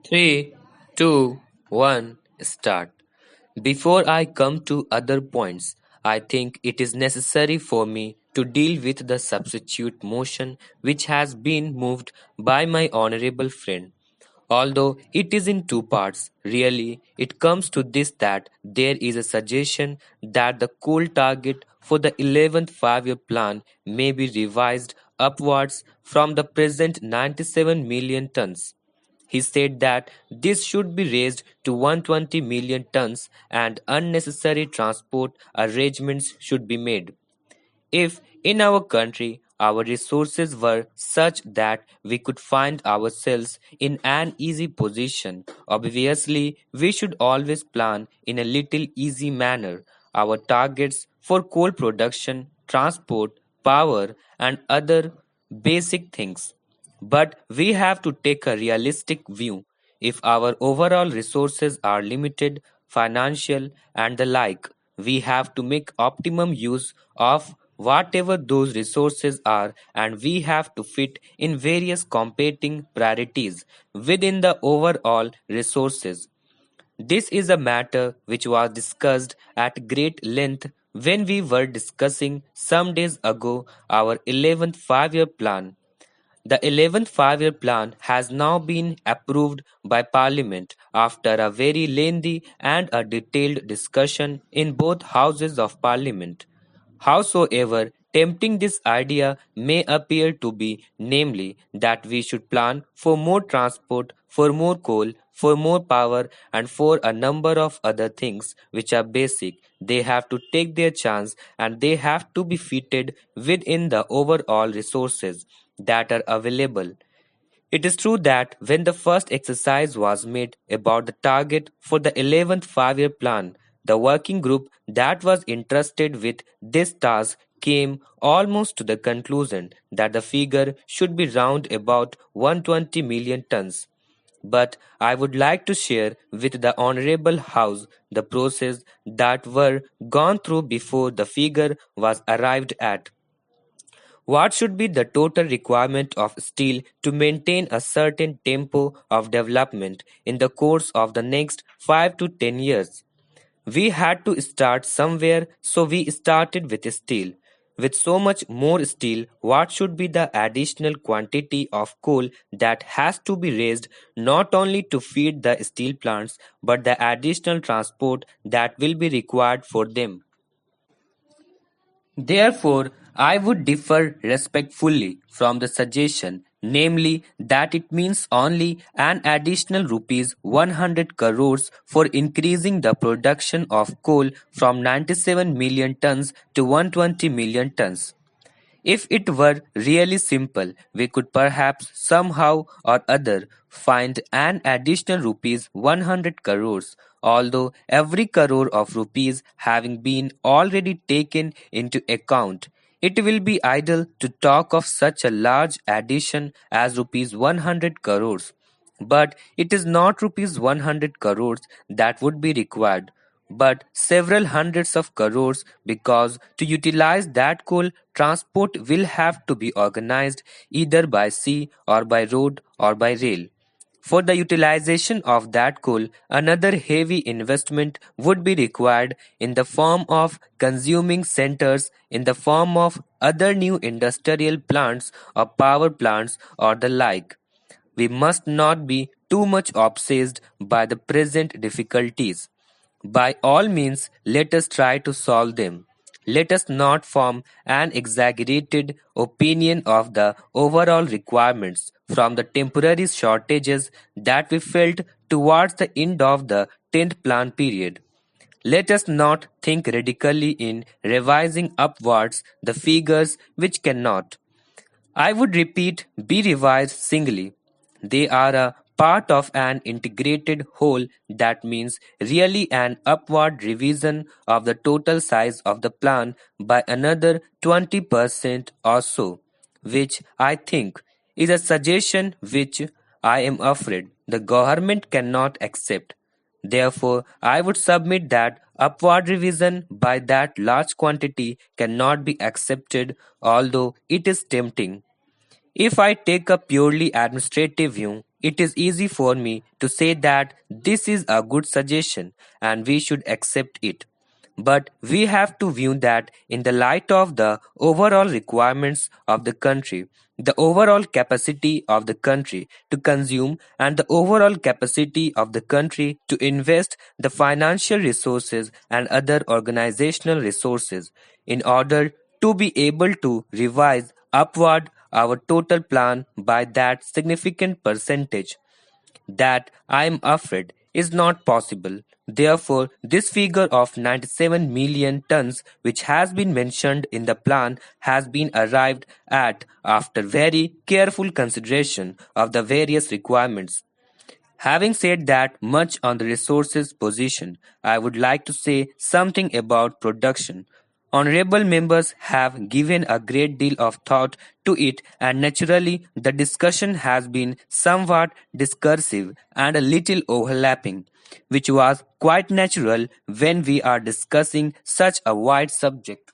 Three, two, one, start. Before I come to other points, I think it is necessary for me to deal with the substitute motion which has been moved by my honorable friend. Although it is in two parts, really, it comes to this that there is a suggestion that the coal target for the 11th 5-year plan may be revised upwards from the present 97 million tons. He said that this should be raised to 120 million tons and unnecessary transport arrangements should be made. If in our country our resources were such that we could find ourselves in an easy position, obviously we should always plan in a little easy manner our targets for coal production, transport, power, and other basic things. But we have to take a realistic view. If our overall resources are limited, financial, and the like, we have to make optimum use of whatever those resources are, and we have to fit in various competing priorities within the overall resources. This is a matter which was discussed at great length when we were discussing some days ago our 11th 5-year plan. The 11th 5-year plan has now been approved by Parliament after a very lengthy and a detailed discussion in both houses of Parliament. Howsoever tempting this idea may appear to be, namely, that we should plan for more transport, for more coal, for more power, and for a number of other things which are basic, they have to take their chance and they have to be fitted within the overall resources that are available. It is true that when the first exercise was made about the target for the 11th 5-year plan, the working group that was entrusted with this task came almost to the conclusion that the figure should be round about 120 million tons. But I would like to share with the Honorable House the process that were gone through before the figure was arrived at. What should be the total requirement of steel to maintain a certain tempo of development in the course of the next 5 to 10 years? We had to start somewhere, so we started with steel. With so much more steel, what should be the additional quantity of coal that has to be raised not only to feed the steel plants but the additional transport that will be required for them? Therefore, I would differ respectfully from the suggestion, namely that it means only an additional rupees 100 crores for increasing the production of coal from 97 million tons to 120 million tons. If it were really simple, we could perhaps somehow or other find an additional rupees 100 crores, although every crore of rupees having been already taken into account. It will be idle to talk of such a large addition as rupees 100 crores. But it is not rupees 100 crores that would be required, but several hundreds of crores because to utilize that coal, transport will have to be organized either by sea or by road or by rail. For the utilization of that coal, another heavy investment would be required in the form of consuming centers, in the form of other new industrial plants or power plants or the like. We must not be too much obsessed by the present difficulties. By all means, let us try to solve them. Let us not form an exaggerated opinion of the overall requirements from the temporary shortages that we felt towards the end of the 10th plan period. Let us not think radically in revising upwards the figures which cannot, I would repeat, be revised singly. They are a part of an integrated whole that means really an upward revision of the total size of the plan by another 20% or so, which I think is a suggestion which I am afraid the government cannot accept. Therefore, I would submit that upward revision by that large quantity cannot be accepted, although it is tempting. If I take a purely administrative view, it is easy for me to say that this is a good suggestion and we should accept it. But we have to view that in the light of the overall requirements of the country, the overall capacity of the country to consume, and the overall capacity of the country to invest the financial resources and other organizational resources in order to be able to revise upward our total plan by that significant percentage that I am afraid is not possible. Therefore, this figure of 97 million tons, which has been mentioned in the plan, has been arrived at after very careful consideration of the various requirements. Having said that much on the resources position, I would like to say something about production. Honorable members have given a great deal of thought to it, and naturally, the discussion has been somewhat discursive and a little overlapping, which was quite natural when we are discussing such a wide subject.